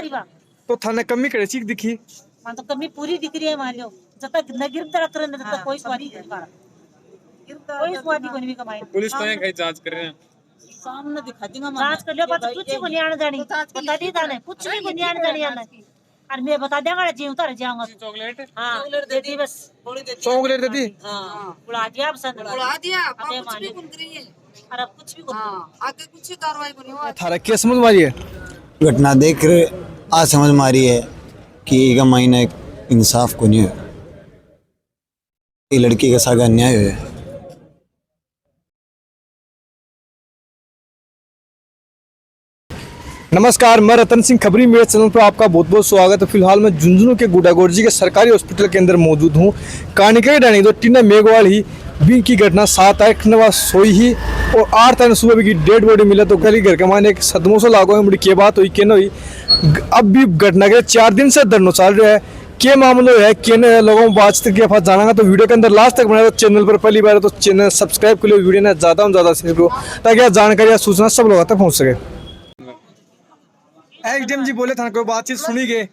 सारी बात तो थाने कमी करे चीख दिखी मान तो कमी पूरी दिख रही है मान लो जब तक न गिरफ्तार करे न तब तक कोई स्वादी नहीं कर कोई स्वादी को नहीं कमाए। पुलिस तो कहीं जांच कर रहे हैं सामने दिखा देंगे जांच कर लियो बात कुछ को नहीं आने जानी बता दी थाने कुछ भी को नहीं आने जानी आना और मैं बता देंगा जी उतार जाऊंगा चॉकलेट हां चॉकलेट दे दी बस थोड़ी दे दी चॉकलेट दे दी हां बुला दिया बस बुला दिया कुछ भी कुन करिए अरे कुछ भी हां आगे कुछ कार्रवाई को नहीं हुआ थारा केस समझ मारी है घटना देख आज समझ मारी है कि एक महीना इंसाफ को नहीं है ये लड़की के साथ अन्याय हुआ है। नमस्कार, मैं रतन सिंह खबरी मेरे चैनल पर आपका बहुत बहुत स्वागत है। फिलहाल मैं झुंझुनू के गुडागोरजी के सरकारी हॉस्पिटल के अंदर मौजूद हूँ। कानिका डाणी तो टीना मेघवाल ही भी की घटना 7 तारीख न सोई ही और 8 तारीख सुबह की डेड बॉडी मिला तो गली घर के माने एक सदमों से लागू है मुड़ी के बात हुई के न हुई। अब भी घटना के 4 दिन से धरना चल रहा है के मामलो है के न लोगों को बात तक पास जाना तो वीडियो के अंदर लास्ट तक बनाया तो चैनल पर पहली बार तो चैनल सब्सक्राइब कर लो, वीडियो ने ज़्यादा से ज़्यादा शेयर करो ताकि जानकारी या सूचना सब लोगों तक पहुँच सके। एसडीएम जी बोले था कोई बातचीत सुनी गए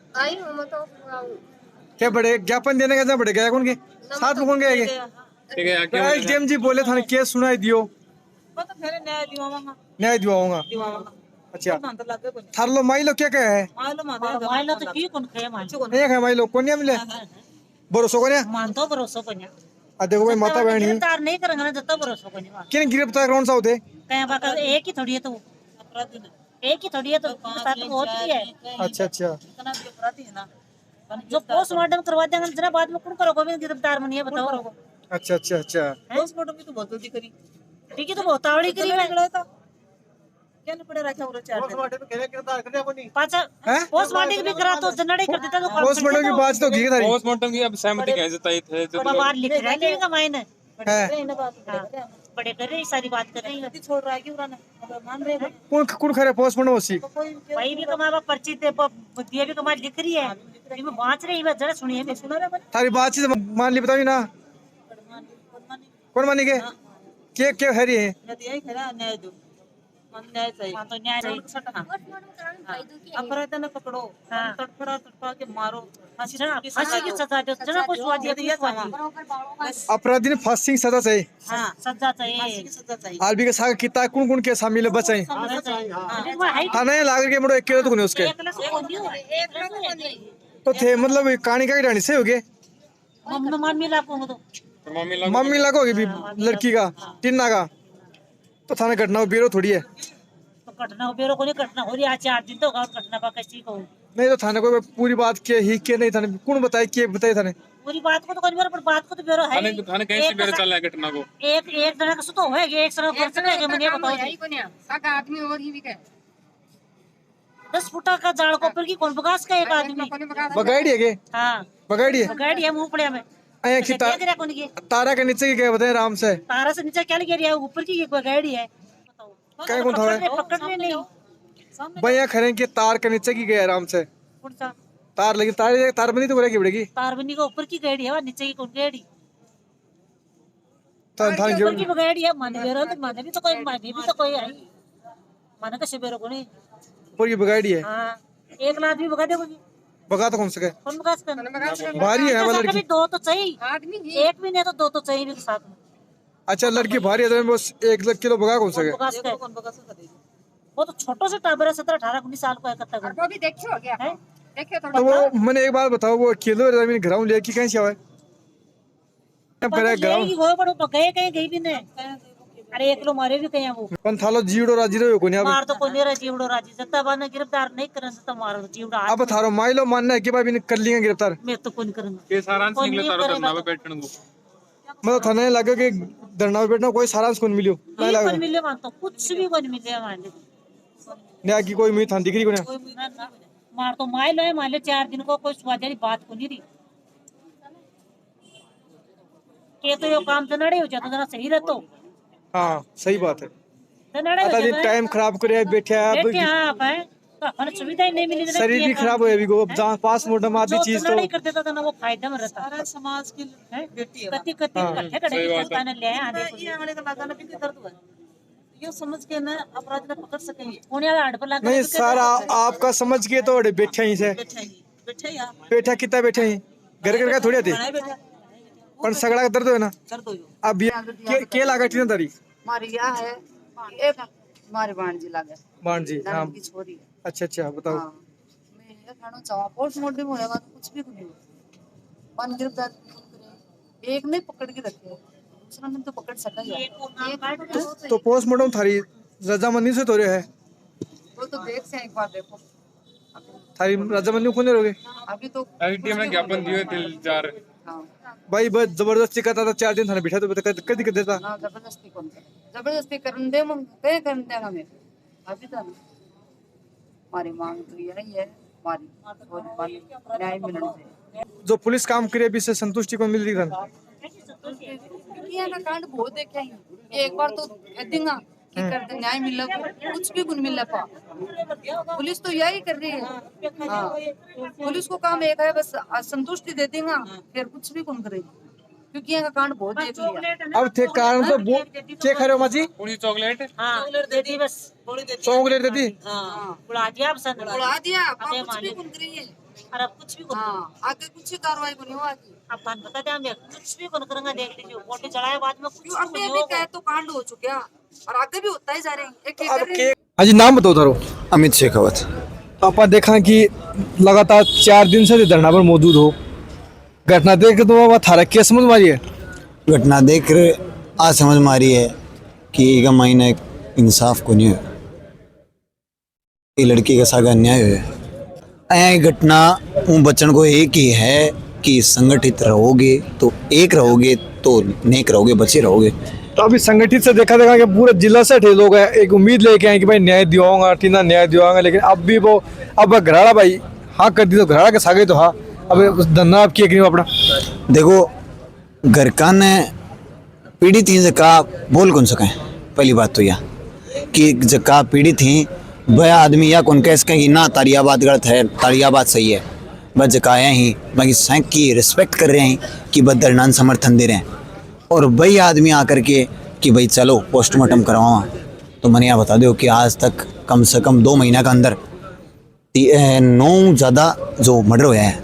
क्या बड़े ज्ञापन देने का बड़े गया कौन के साथ में कौन गए एसडीएम जी बोले था केस सुनाई दियो न्याय दिवाऊंगा। अच्छा थार लो माइलो क्या कहे है माइलो तो की कौन कहे नहीं है माइलो कोन्या मिले भरोसा कोन्या मानतो भरोसा कोन्या आ देखो भाई माता बहनी गिरफ्तार नहीं करेंगे ना जब भरोसा कोन्या किन गिरफ्तार कौन सा होते कहीं बाका एक ही थोड़ी है तो अपराधी एक ही थोड़ी है तो साथ में होती है। अच्छा अच्छा इतना भी अपराधी है ना जो पोस्टमार्टम करवा देंगे जरा बाद में कौन करोगे मैं गिरफ्तार में नहीं है बताओ। अच्छा अच्छा अच्छा पोस्टमार्टम की तो बहुत जल्दी करी ठीक है तो बहुत तावड़ी करी मैं क्या नहीं पड़े रखा पूरा 4 पोस्टमार्टम के गिरफ्तार करने को नहीं पांच पोस्टमार्टम भी करा तो जनड़े कर देता तो पोस्टमार्टम की बात तो की थारी पोस्टमार्टम की अब सहमति कैसे जताई थे जो बाहर लिख रहा है का मायने बड़े कर रहे सारी बात कर रहे हैं छोड़ रहा है कि पुराना मान रहे हैं कौन खरे पोस्टमार्टम होसी भाई भी कमावा पर्ची ते दिया भी कमा लिख रही है मैं बांच रही है जरा सुनिए मैं सुना रहा थारी बातचीत मान ली बतावी ना कौन मानी के क्या हरी है यही खरा न्याय दो न्याय चाहिए हां तो न्याय चाहिए अपराध न पकड़ो तड़फड़ा तड़फा के मारो फांसी की सजा दो जना कुछ स्वादी है अपराधी ने फांसी की सजा चाहिए हां सजा चाहिए फांसी की सजा चाहिए आलबी के साथ कितना कौन के शामिल है बचाई थाने लाग के मुड़ो एक किलो तो नहीं उसके तो थे मतलब कहानी का डाणी से हो गए मम्मी लाको तो मम्मी लगोगी भी लड़की का टीना का तो थाने घटना बेरो थोड़ी है तो घटना बेरो को नहीं घटना हो रही आज 4 दिन तो घटना का कैसी को नहीं तो थाने को पूरी बात के ही के नहीं थाने कौन बताई के बताई थाने पूरी बात को तो कौन पर बात को तो बेरो है थाने कैसे बेरो चल रहा है घटना को एक जना का तो होएगा एक जना कर सके मुझे बताओ यही कोन्या सागा आदमी और ही भी के 10 फुटा का जाल को ऊपर की कौन बगास का एक आदमी बगाड़ी है के हां बगाड़ी है मुंह पड़े में अरे की तारा के नीचे की क्या बताए आराम से तारा से नीचे क्या लगी रही है ऊपर की बगाड़ी है बताओ क्या कौन था पकड़ने नहीं भैया खरे के तार के नीचे की गए आराम से कौन सा तार लगी तार बनी तो बोलेगी बड़ेगी तार बनी का ऊपर की गाड़ी है नीचे की कौन गाड़ी तो थाने ऊपर की गाड़ी है माने बेरो तो माने भी तो कोई है माने का बेरो को नहीं ऊपर की बगाड़ी है हां एक लाख भी बगा दे बगा तो कौन सके कौन बगास कर भारी है वो लड़की दो तो चाहिए आदमी एक भी नहीं तो दो तो चाहिए भी साथ में। अच्छा लड़की भारी है तो बस 1 लाख किलो बगा कौन सके वो तो छोटो से टाबर है 17 18 19 साल को है कत्ता वो भी देखियो हो गया है देखियो तो वो मैंने एक बात बताओ वो किलो जमीन ग्राउंड लेके कहीं से आवे पर ग्राउंड वो बड़ो गए कहीं गई भी नहीं अरे एक लो मारे भी कहीं वो पण थालो जीवड़ो राजी रहो कोनी मार तो कोई नहीं जीवड़ो राजी जत्ता बाने गिरफ्तार नहीं करन तो मारो जीवड़ा अब थारो माइलो मानना है कि भाई ने कर लिया गिरफ्तार मैं तो कोई करूंगा के सारांश निकले तारो धरना पे बैठने को मतलब थाने लगे कि धरना पे बैठना कोई सारांश कौन मिलियो नहीं लगा कौन मिले मान तो कुछ भी कौन मिले मान ले ने की कोई मी थान दिखरी कोने मार तो माइलो है मान ले 4 दिन को कोई स्वादी बात को नहीं रही के तो यो काम तो नड़े हो जाता जरा सही रहतो हाँ सही बात है आता दिन टाइम खराब करे बैठे आप है तो अपन सुविधा ही नहीं मिली शरीर भी खराब होए भी गो जहां पास मोटम आदि चीज तो नहीं करते तो ना वो फायदा में रहता सारा समाज की बेटी है कति कति इकट्ठे खड़े संस्थान ले आने ये हमारे का लगाना भी दर्द हुआ ये समझ के ना अपराध ने पकड़ सकेंगे होने वाला हड़ पर लगा नहीं सर आपका समझ के तो बैठे ही से बैठे यार बैठा कितना बैठे ही घर घर का थोड़ी थी बैठा पर सगड़ा का दर्द है ना कर दो अब ये के लागा थी ना तारीख मारिया है एक हमारे बाणजी लागे मान जी हाँ की छोरी है। अच्छा बताओ हाँ मैं ये खाना चाहूँ पोस्टमार्टम होएगा तो कुछ भी नहीं वन गिरफ्तार करे एक नहीं पकड़ के रखे दूसरा ने तो पकड़ सका ही तो पोस्टमार्टम थारी रजामंदी से तोड़े है वो तो देख से एक बार देखो थारी रजामंदी कौन रोगे अभी तो एटीएम ने ज्ञापन दिए दिल जा रहे हाँ भाई बस जबरदस्ती करता था 4 दिन थाने बिठा तो कदी कर देता ना जबरदस्ती कौन करे जबरदस्ती करने दे हम कहीं करने देगा मैं अभी तो हमारी मांग तो यही है हमारी न्याय मिलना चाहिए जो पुलिस काम करे अभी से संतुष्टि को मिल रही था ये ना कांड बहुत देखे हैं एक बार तो कह देंगे कि करते न्याय मिला कुछ भी गुण मिला पा पुलिस तो यही कर रही है हाँ पुलिस को काम एक है बस संतुष्टि दे देंगे फिर कुछ भी गुण करेगी क्योंकि यहाँ का कांड बहुत देख लिया अब थे कारण तो के खरे हो माजी पूरी चॉकलेट हां दे दी बस थोड़ी दे दी चॉकलेट दे दी हां बुला दिया अब सन उड़ा दिया अब कुछ भी गुण करी है और अब कुछ भी करो हाँ आगे कुछ कार्रवाई नहीं हुआ अब कान बता दे हम कुछ भी कौन करेंगे देख लीजिए कोर्ट चढ़ाए बाद में कुछ अभी अभी कह तो कांड हो चुका और आगे भी होता ही जा रहे हैं एक एक अब कर के हाजी नाम बताओ तारो अमित शेखावत। तो आप देखा कि लगातार 4 दिन से धरना पर मौजूद हो घटना देख के तो वह थारा क्या समझ मारी है घटना देख कर आज समझ मारी है कि एक महीने इंसाफ को नहीं हुआ ये लड़की के साथ अन्याय हुआ ऐ घटना उन बच्चन को एक ही है कि संगठित रहोगे तो एक रहोगे तो नेक रहोगे बचे रहोगे। तो अभी संगठित से देखा कि पूरे जिला से ठे लोग हैं एक उम्मीद लेके आए कि भाई न्याय दिवाऊंगा टीना न्याय दिवाऊंगा लेकिन अब भी वो अब घराड़ा भाई हाँ कर दी तो घराड़ा के सागे तो हाँ अब धंधा आप किए अपना देखो घर का ने पीड़ित ही जका बोल कौन सकें पहली बात तो यह कि जका पीड़ित थी वह आदमी या कौन कह सकें कि ना तारिया बात गलत है तारिया बात सही है बस जकाया ही बाकी सैंक की रिस्पेक्ट कर रहे हैं कि बस धरना समर्थन दे रहे हैं और वही आदमी आकर के कि भाई चलो पोस्टमार्टम करवाओ तो मैंने यहाँ बता दो कि आज तक कम से कम 2 महीना का अंदर 9 ज़्यादा जो मर्डर हुआ है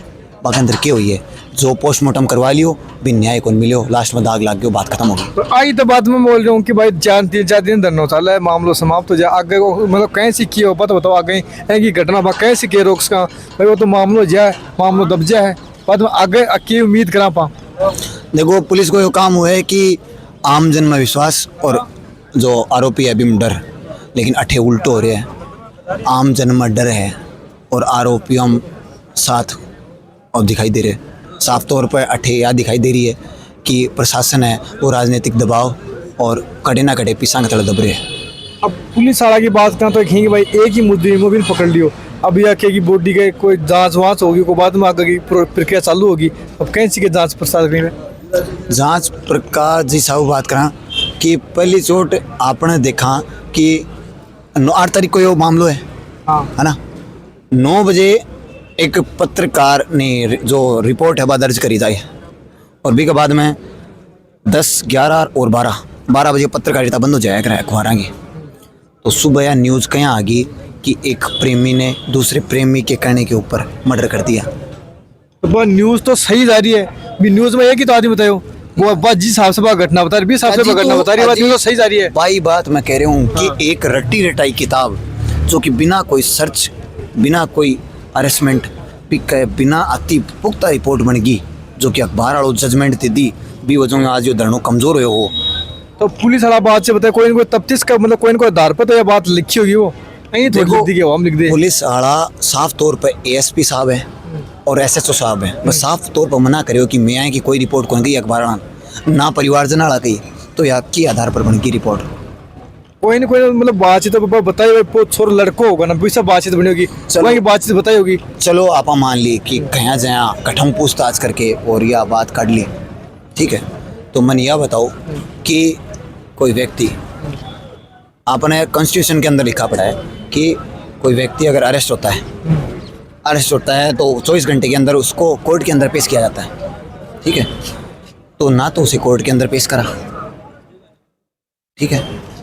बाकी अंदर क्या हुई है जो पोस्टमार्टम करवा लियो भी न्याय कौन मिलो लास्ट में दाग लाग गयो बात खत्म हो गई। तो आई तो बात मैं बोल रहा हूँ कि भाई 4 दिन धरना चल रहा है मामलो समाप्त हो जाए आगे मतलब कहीं से किए हो पता बताओ आगे की घटना बा कहीं से किए रोक्स का भाई वो तो मामलो जाए मामलो दब जाए बाद में आगे की उम्मीद करा पा। देखो पुलिस को ये काम हुआ है कि आम जन में विश्वास और जो आरोपी है अभी में डर लेकिन अठे उल्टो हो रहे हैं आम जन में डर है और आरोपियों साथ और दिखाई दे रहे साफ तौर पर अठे या दिखाई दे रही है कि प्रशासन है वो राजनीतिक दबाव और कड़े ना कड़े पिसा के तले दब रहे हैं। अब पुलिस वाला की बात करें तो कहेंगे भाई एक ही मुद्दे मोबिल पकड़ लियो अब यह कि बॉडी के कोई जांच वाँच होगी को बाद में आगे की प्रक्रिया चालू होगी अब कैसी के जांच प्रसाद करेंगे जांच प्रकार जी साहब बात करा कि पहली चोट आपने देखा कि 8 तारीख को ये मामलो है है ना 9 बजे एक पत्रकार ने जो रिपोर्ट है वह दर्ज करी जाए और भी के बाद में 10, 11 और 12 बजे पत्रकारिता बंद हो जाएगा अखबार की तो सुबह या न्यूज़ कहाँ आ गई कि एक प्रेमी ने दूसरे प्रेमी के कहने के ऊपर मर्डर कर दिया। तो न्यूज़ तो सही जा रही है भी न्यूज़ में एक ही तो आदमी बताओ वो बात जिस हिसाब से घटना बता रही हिसाब से घटना बता रही बात तो सही जा रही है भाई बात मैं कह रहा हूँ कि एक रटी रटाई किताब जो कि बिना कोई सर्च बिना कोई अरेस्टमेंट बिना अति पुख्ता रिपोर्ट बन गई जो कि अखबार वालों जजमेंट दे दी भी वजह में आज ये धरणों कमजोर हुए हो तो पुलिस वाला बात से बताए कोई ना कोई तफ्तीश का मतलब कोई ना कोई आधार पर तो यह बात लिखी होगी वो नहीं तो लिख दी हम लिख दे पुलिस वाला साफ तौर पर एएसपी साहब है और एसएचओ साहब है बस साफ तौर पर मना करो कि मैं की कोई रिपोर्ट कौन गई अखबार ना परिवारजन वाला कही तो या के आधार पर बन गई रिपोर्ट कोई ना कोई मतलब बातचीत तो बताई छोर लड़को होगा ना वैसा बातचीत बनी होगी वही बातचीत बताई होगी चलो आप मान ली कि कहाँ जाए कठम पूछताछ करके और यह बात काट ली ठीक है तो मन यह बताओ कि कोई व्यक्ति आपने कॉन्स्टिट्यूशन के अंदर लिखा पड़ा है कि कोई व्यक्ति अगर अरेस्ट होता है तो 24 घंटे के अंदर उसको कोर्ट के अंदर पेश किया जाता है ठीक है तो ना तो उसे कोर्ट के अंदर पेश करा ठीक है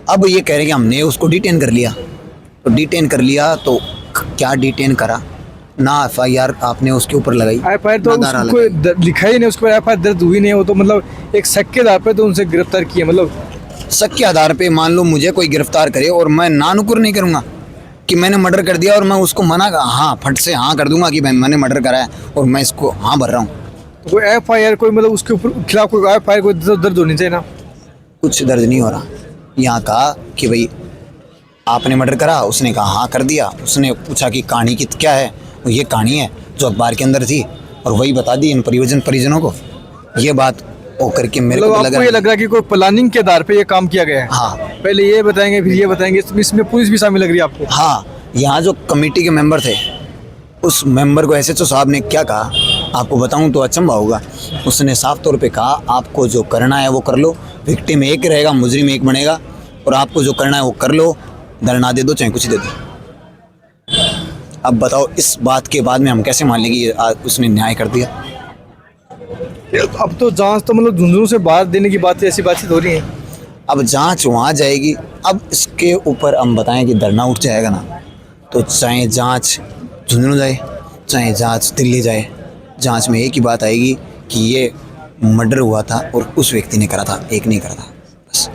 अब ये कह रहे हैं कि हमने उसको डिटेन कर लिया, तो डिटेन कर लिया तो क्या डिटेन करा ना, FIR आपने उसके ऊपर लगाई, FIR तो ना धारा उसको लगाई। लिखा ही नहीं, उस पर FIR दर्ज हुई नहीं, वो तो मतलब एक शक के आधार पर तो उनसे गिरफ्तार किया। मतलब शक के आधार पे मान लो मुझे कोई गिरफ्तार करे और मैं ना नुकुर नहीं करूंगा कि मैंने मर्डर कर दिया और मैं उसको मना हाँ फट से हाँ कर दूंगा कि मैंने मर्डर करा है और मैं इसको हाँ भर रहा हूँ। तो कोई FIR कोई मतलब उसके ऊपर खिलाफ कोई FIR कोई दर्ज होनी चाहिए ना। कुछ दर्ज नहीं हो रहा। यहाँ कहा कि भाई आपने मर्डर करा, उसने कहा हाँ कर दिया। उसने पूछा कि कहानी की क्या है, वो ये कहानी है जो अखबार के अंदर थी और वही बता दी इन परिजनों को। ये बात वो करके मेरे मतलब को आपको ये लग रहा है कि कोई प्लानिंग के आधार पे ये काम किया गया है। हाँ पहले ये बताएंगे फिर ये बताएंगे, इसमें पुलिस भी शामिल लग रही है आपको। हाँ, यहाँ जो कमेटी के मेंबर थे उस मेंबर को SHO साहब ने क्या कहा आपको बताऊं तो अचंभा होगा। उसने साफ तौर पे कहा आपको जो करना है वो कर लो, विक्टिम एक रहेगा मुजरिम एक बनेगा, और आपको जो करना है वो कर लो, धरना दे दो चाहे कुछ दे दो। अब बताओ इस बात के बाद में हम कैसे मान लेंगे उसने न्याय कर दिया। अब तो जांच तो मतलब झुंझुनू से बाहर देने की बात, ऐसी बातचीत हो रही है। अब जांच वहाँ जाएगी। अब इसके ऊपर हम बताएं कि धरना उठ जाएगा ना, तो चाहे जांच झुंझुनू जाए चाहे जांच दिल्ली जाए, जांच में एक ही बात आएगी कि ये मर्डर हुआ था और उस व्यक्ति ने करा था, एक नहीं करा था। बस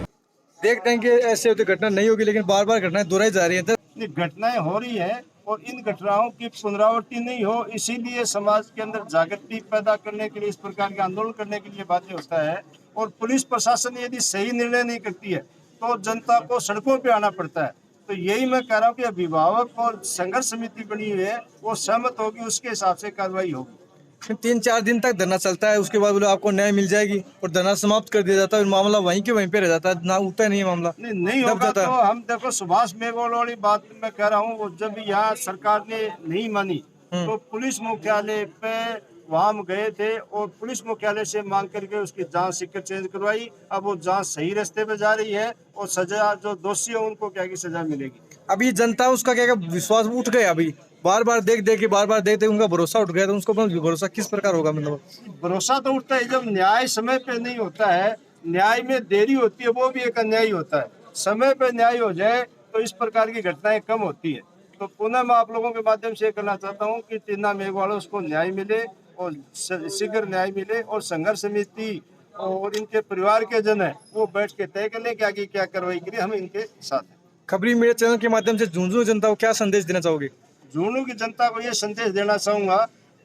देखते हैं कि ऐसे होते घटना नहीं होगी, लेकिन बार बार घटनाएं दोहराई जा रही हैं। घटनाएं हो रही है और इन घटनाओं की पुनरावृत्ति नहीं हो, इसीलिए समाज के अंदर जागृति पैदा करने के लिए इस प्रकार के आंदोलन करने के लिए बातें होता है। और पुलिस प्रशासन यदि सही निर्णय नहीं करती है तो जनता को सड़कों पे आना पड़ता है। तो यही मैं कह रहा हूँ कि अभिभावक और संघर्ष समिति बनी हुई है, वो सहमत होगी, उसके हिसाब से कार्रवाई होगी। 3-4 दिन तक धरना चलता है, उसके बाद बोले आपको न्याय मिल जाएगी और धरना समाप्त कर दिया जाता है, मामला वहीं के वहीं पे रह जाता है, ना उठता नहीं है मामला। नहीं होगा तो हम देखो सुभाष मेघवाल वाली बात मैं कह रहा हूँ, वो जब यहाँ सरकार ने नहीं मानी तो पुलिस मुख्यालय पे वहाँ हम गए थे और पुलिस मुख्यालय से मांग करके उसकी जांच सीकर चेंज करवाई। अब वो जांच सही रास्ते पे जा रही है और सजा जो दोषी है उनको क्या की सजा मिलेगी। अभी जनता उसका क्या विश्वास उठ गया, अभी बार बार देखते उनका भरोसा उठ गया, तो उसको भरोसा किस प्रकार होगा। मतलब भरोसा तो उठता है जब न्याय समय पे नहीं होता है, न्याय में देरी होती है, वो भी एक अन्याय होता है। समय पे न्याय हो जाए तो इस प्रकार की घटनाएं कम होती है। तो पुनः मैं आप लोगों के माध्यम से कहना चाहता हूँ कि टीना मेघवाल को न्याय मिले और शीघ्र न्याय मिले, और संघर्ष समिति और इनके परिवार के जन है वो बैठ के तय कर ले कि आगे क्या कार्रवाई करें। हम इनके साथ हैं। खबरी मीडिया चैनल के माध्यम से झुंझुनू जनता को क्या संदेश देना चाहोगे? झुंझुनू की जनता को ये संदेश देना चाहूंगा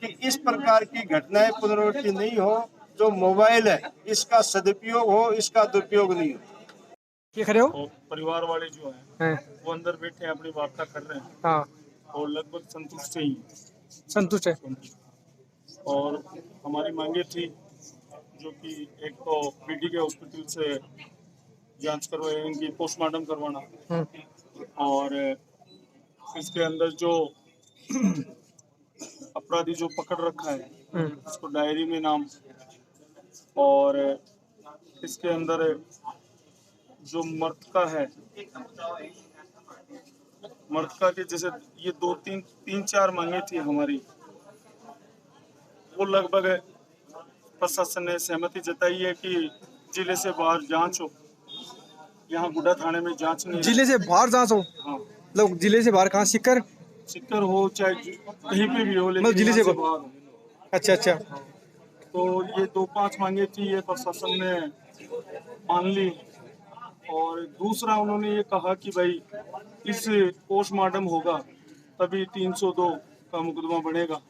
कि इस प्रकार की घटनाएं पुनरावृत्ति नहीं हो। जो मोबाइल है इसका सदुपयोग हो, इसका दुरुपयोग नहीं हो। क्या खड़े हो? और परिवार वाले जो हैं वो अंदर बैठे हैं, अपनी वार्ता कर रहे हैं। हाँ, और लगभग संतुष्ट ही हैं। संतुष्ट है। और हमारी मांगे थी जो कि एक तो PD के हॉस्पिटल से जांच करवाए, इनकी पोस्टमार्टम करवाना, और इसके अंदर जो अपराधी जो पकड़ रखा है उसको डायरी में नाम, और इसके अंदर जो मृतका है, मृतका के जैसे ये 2-3-4 मांगे थी हमारी, वो लगभग प्रशासन ने सहमति जताई है कि जिले से बाहर जांच हो। यहाँ गुड्डा थाने में जांच नहीं, जिले से बाहर जांच हो? हाँ, मतलब जिले से बाहर कहाँ? सिक्कर हो चाहे कहीं पे भी हो, लेकिन मतलब जिले से यहाँ बाहर हो। अच्छा। तो ये 2-5 मांगे थी, ये प्रशासन ने मान ली। और दूसरा उन्होंने ये कहा कि भाई इस पोस्टमार्टम होगा तभी 302 का मुकदमा बनेगा,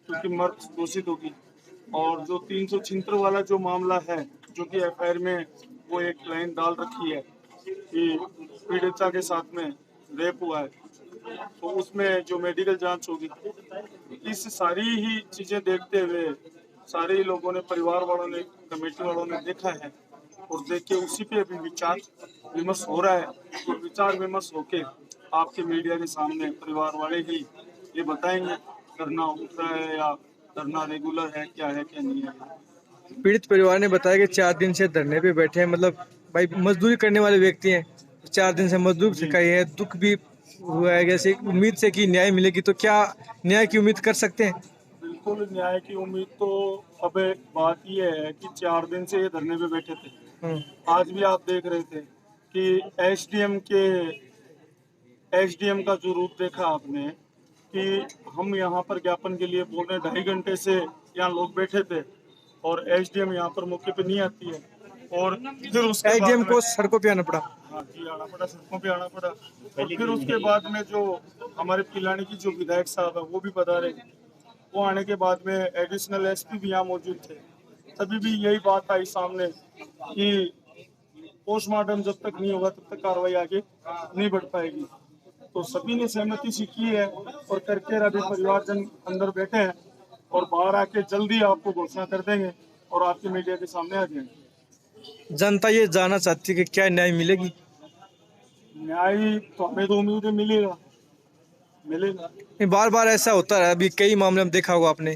क्योंकि मर्द घोषित होगी। और जो 376 वाला जो मामला है, जो कि FIR में वो एक लाइन डाल रखी है कि पीड़िता के साथ में रेप हुआ है, तो उसमें जो मेडिकल जांच होगी। इस सारी ही चीजें देखते हुए सारे लोगों ने, परिवार वालों ने, कमेटी वालों ने देखा है और देख के उसी पे अभी विचार विमर्श हो रहा है। तो विचार विमर्श होके आपके मीडिया के सामने परिवार वाले ही ये बताएंगे धरना उठ रहा है या धरना रेगुलर है, क्या है क्या नहीं है। पीड़ित परिवार ने बताया कि 4 दिन से धरने पे बैठे हैं, मतलब भाई मजदूरी करने वाले व्यक्ति हैं, 4 दिन से मजदूरी सिखाई है, दुख भी हुआ है, जैसे उम्मीद से कि न्याय मिलेगी। तो क्या न्याय की उम्मीद कर सकते हैं? बिल्कुल न्याय की उम्मीद तो, अब बात यह है कि 4 दिन से ये धरने पे बैठे थे। आज भी आप देख रहे थे कि एसडीएम का जो रूप देखा आपने कि हम यहाँ पर ज्ञापन के लिए पौने 2.5 घंटे से यहाँ लोग बैठे थे और एसडीएम यहाँ पर मौके पे नहीं आती है और फिर उसके एसडीएम बाद को सड़कों पे आना पड़ा। हाँ जी, आना पड़ा, सड़कों पे आना पड़ा। और फिर उसके बाद में जो हमारे पिलानी की जो विधायक साहब है वो भी बता रहे, वो आने के बाद में एडिशनल एसपी भी यहाँ मौजूद थे, तभी भी यही बात आई सामने कि पोस्टमार्टम जब तक नहीं होगा तब तक कार्रवाई आगे नहीं बढ़ पाएगी। तो सभी ने सहमति सी की है और करके अभी परिवारजन अंदर बैठे हैं और बाहर आके जल्दी आपको घोषणा कर देंगे और आपके मीडिया के सामने आ जाएंगे। जनता ये जानना चाहती है कि क्या न्याय मिलेगी। न्याय तो हमें तो उम्मीद है मिलेगा। बार बार ऐसा होता है, अभी कई मामले में देखा होगा आपने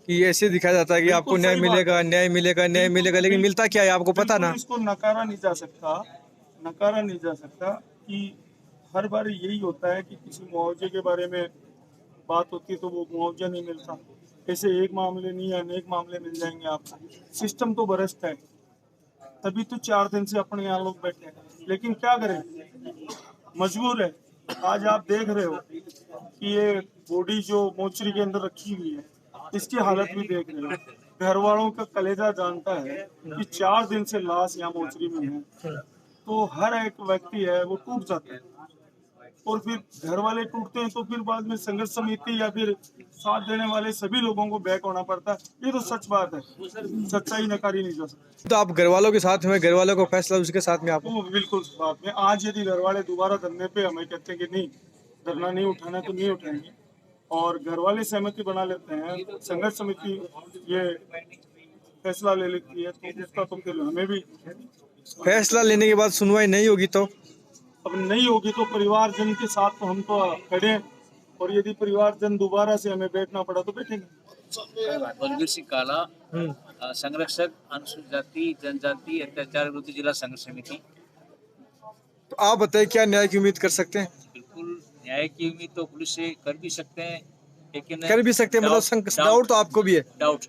कि ऐसे दिखाया जाता है कि आपको न्याय मिलेगा, न्याय मिलेगा, न्याय मिलेगा, लेकिन मिलता क्या है आपको पता ना। इसको नकारा नहीं जा सकता कि हर बार यही होता है कि किसी मुआवजे के बारे में बात होती है तो वो मुआवजा नहीं मिलता। ऐसे एक मामले नहीं, अनेक मामले मिल जाएंगे आपको। सिस्टम तो भ्रष्ट है, तभी तो 4 दिन से अपने यहाँ लोग बैठे हैं, लेकिन क्या करें, मजबूर है। आज आप देख रहे हो कि ये बॉडी जो मोचरी के अंदर रखी हुई है, इसकी हालत भी देख रहे हो। घर वालों का कलेजा जानता है कि 4 दिन से लाश यहाँ मोचरी में है, तो हर एक व्यक्ति है वो टूट जाता है और फिर घर वाले टूटते हैं तो फिर बाद में संघर्ष समिति या फिर साथ देने वाले सभी लोगों को बैक होना पड़ता है। ये तो सच बात है, सच्चाई नकारी नहीं जा सकती। तो आप घर वालों के साथ में, घर वालों को फैसला उसके साथ में आप बिल्कुल बात में आज यदि घर वाले दोबारा धरने पे हमें कहते हैं कि नहीं धरना नहीं उठाना तो नहीं उठाएंगे और घर वाले सहमति बना लेते हैं, संघर्ष समिति ये फैसला ले लेती है तो उसका तो फिर हमें भी फैसला लेने के बाद सुनवाई नहीं होगी तो अब नहीं होगी तो परिवारजन के साथ तो हम तो खड़े हैं और यदि परिवारजन दोबारा से हमें बैठना पड़ा तो बैठेंगे। बलबीर सिंह काला, संरक्षक अनुसूचित जाति जनजाति अत्याचार विरोधी जिला संघर्ष समिति। तो आप बताइए क्या न्याय की उम्मीद कर सकते हैं। बिल्कुल न्याय की उम्मीद तो पुलिस से कर भी सकते हैं, लेकिन कर भी सकते हैं, मतलब डाउट तो आपको भी है। डाउट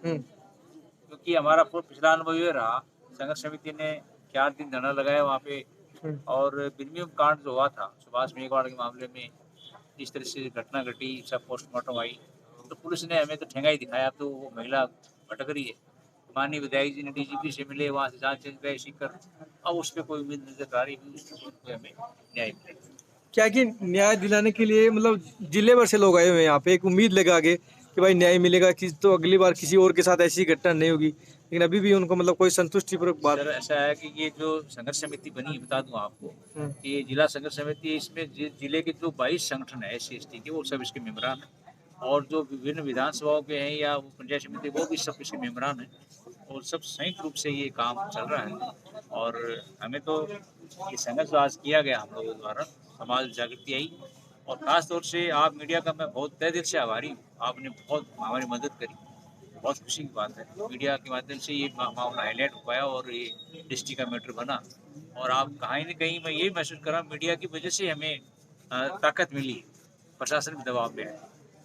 क्योंकि हमारा पिछला अनुभव ये रहा, संघर्ष समिति ने 4 दिन धरना लगाया वहाँ पे और बिरमियम कांड जो हुआ था सुभाष मेघवाल के मामले में जिस तरह से घटना घटी, सब पोस्टमार्टम आई तो पुलिस ने हमें तो ठेंगा ही दिखाया। तो वो महिला भटक रही है, माननीय विधायक जी ने डीजीपी से मिले, वहाँ से जांच कर, अब उस पर कोई उम्मीद नजर आ रही है हमें न्याय मिलेगा। क्या कि न्याय दिलाने के लिए मतलब जिले भर से लोग आए हुए हैं यहाँ पे, एक उम्मीद लगा के कि भाई न्याय मिलेगा कि तो अगली बार किसी और के साथ ऐसी घटना नहीं होगी, लेकिन अभी भी उनको मतलब कोई संतुष्टिपूर्वक बात। सर ऐसा है कि ये जो संघर्ष समिति बनी, बता दूं आपको कि ये जिला संघर्ष समिति, इसमें जिले के जो 22 संगठन है SC/ST के, वो सब इसके मेम्बरान हैं और जो विभिन्न विधानसभाओं के हैं या पंचायत समिति वो भी सब इसके मेम्बरान हैं और सब संयुक्त रूप से ये काम चल रहा है। और हमें तो ये संघर्ष आज किया गया हम लोगों द्वारा, समाज जागृति आई और खास तौर से आप मीडिया का मैं बहुत तहे दिल से आभारी हूँ। आपने बहुत हमारी मदद करी, बहुत खुशी की बात है। मीडिया के माध्यम से ये मामला हाईलाइट हो पाया और ये डिस्ट्रिक्ट का मैटर बना और आप कहीं न कहीं मैं यही महसूस कर रहा हूँ मीडिया की वजह से हमें ताकत मिली, प्रशासन भी दबाव में है।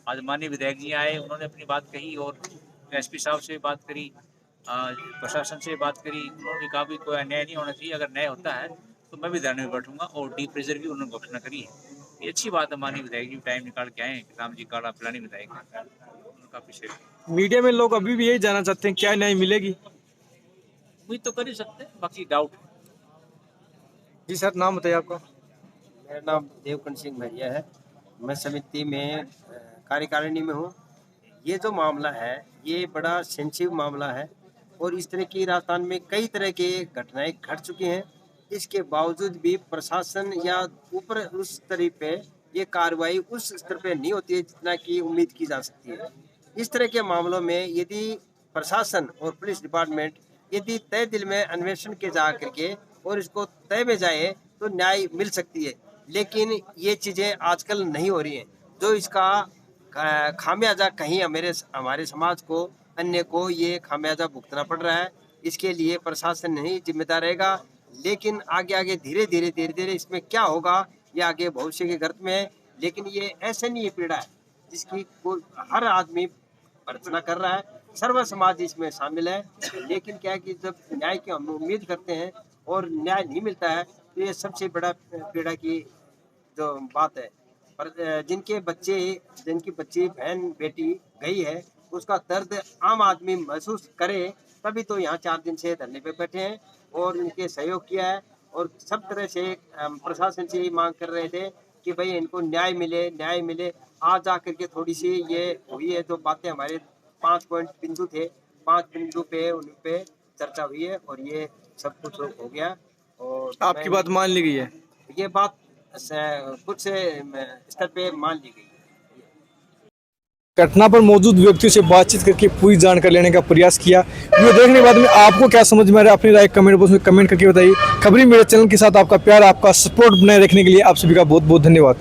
आज माननीय विधायक जी आए, उन्होंने अपनी बात कही और SP साहब से बात करी, प्रशासन से बात करी, उन्होंने कहा भी कोई अन्याय नहीं होना चाहिए, अगर न्याय होता है तो मैं भी धरने में बैठूंगा और डीप प्रेजर भी उन्होंने घोषणा करी है। ये अच्छी बात है, माननीय विधायक जी टाइम निकाल के आए, राम जी काला पिलानी विधायक उनका पीछे। मीडिया में लोग अभी भी यही जानना चाहते हैं क्या न्याय मिलेगी। उम्मीद तो कर ही सकते हैं, बाकी डाउट। जी सर, नाम बताइए आपका। मेरा नाम देवकन सिंह भैया है, मैं समिति में कार्यकारिणी में हूँ। ये जो मामला है ये बड़ा सेंसिटिव मामला है और इस तरह की राजस्थान में कई तरह के घटनाएं घट चुकी हैं। इसके बावजूद भी प्रशासन या ऊपर उस स्तर पे ये कार्रवाई उस स्तर पे नहीं होती है जितना कि उम्मीद की जा सकती है। इस तरह के मामलों में यदि प्रशासन और पुलिस डिपार्टमेंट यदि तय दिल में अन्वेषण के जा करके और इसको तय में जाए तो न्याय मिल सकती है, लेकिन ये चीज़ें आजकल नहीं हो रही हैं। जो इसका खामियाजा कहीं हमारे समाज को, अन्य को ये खामियाजा भुगतना पड़ रहा है। इसके लिए प्रशासन नहीं जिम्मेदार रहेगा, लेकिन आगे धीरे धीरे इसमें क्या होगा ये आगे भविष्य के गर्त में है। लेकिन ये ऐसे नहीं ये पीड़ा है जिसकी हर आदमी प्रार्थना कर रहा है, सर्व समाज इसमें शामिल है। लेकिन क्या है कि जब न्याय की हम उम्मीद करते हैं और न्याय नहीं मिलता है, तो ये सबसे बड़ा पीड़ा की जो बात है। पर जिनकी बच्ची बहन बेटी गई है, उसका दर्द आम आदमी महसूस करे, तभी तो यहाँ 4 दिन से धरने पे बैठे हैं और इनके सहयोग किया है। और सब तरह से प्रशासन से ही मांग कर रहे थे कि भाई इनको न्याय मिले। आज आकर के थोड़ी सी ये हुई है, जो बातें हमारे 5 पॉइंट बिंदु थे, 5 बिंदु पे उन पे चर्चा हुई है और ये सब कुछ हो गया। और आपकी बात मान ली गई है? ये बात कुछ स्तर पे मान ली गई। घटना पर मौजूद व्यक्तियों से बातचीत करके पूरी जानकारी लेने का प्रयास किया। वीडियो देखने के बाद में आपको क्या समझ में आ रहा है, अपनी राय कमेंट बॉक्स में कमेंट करके बताइए। खबरी मेरे चैनल के साथ आपका प्यार, आपका सपोर्ट बनाए रखने के लिए आप सभी का बहुत बहुत धन्यवाद।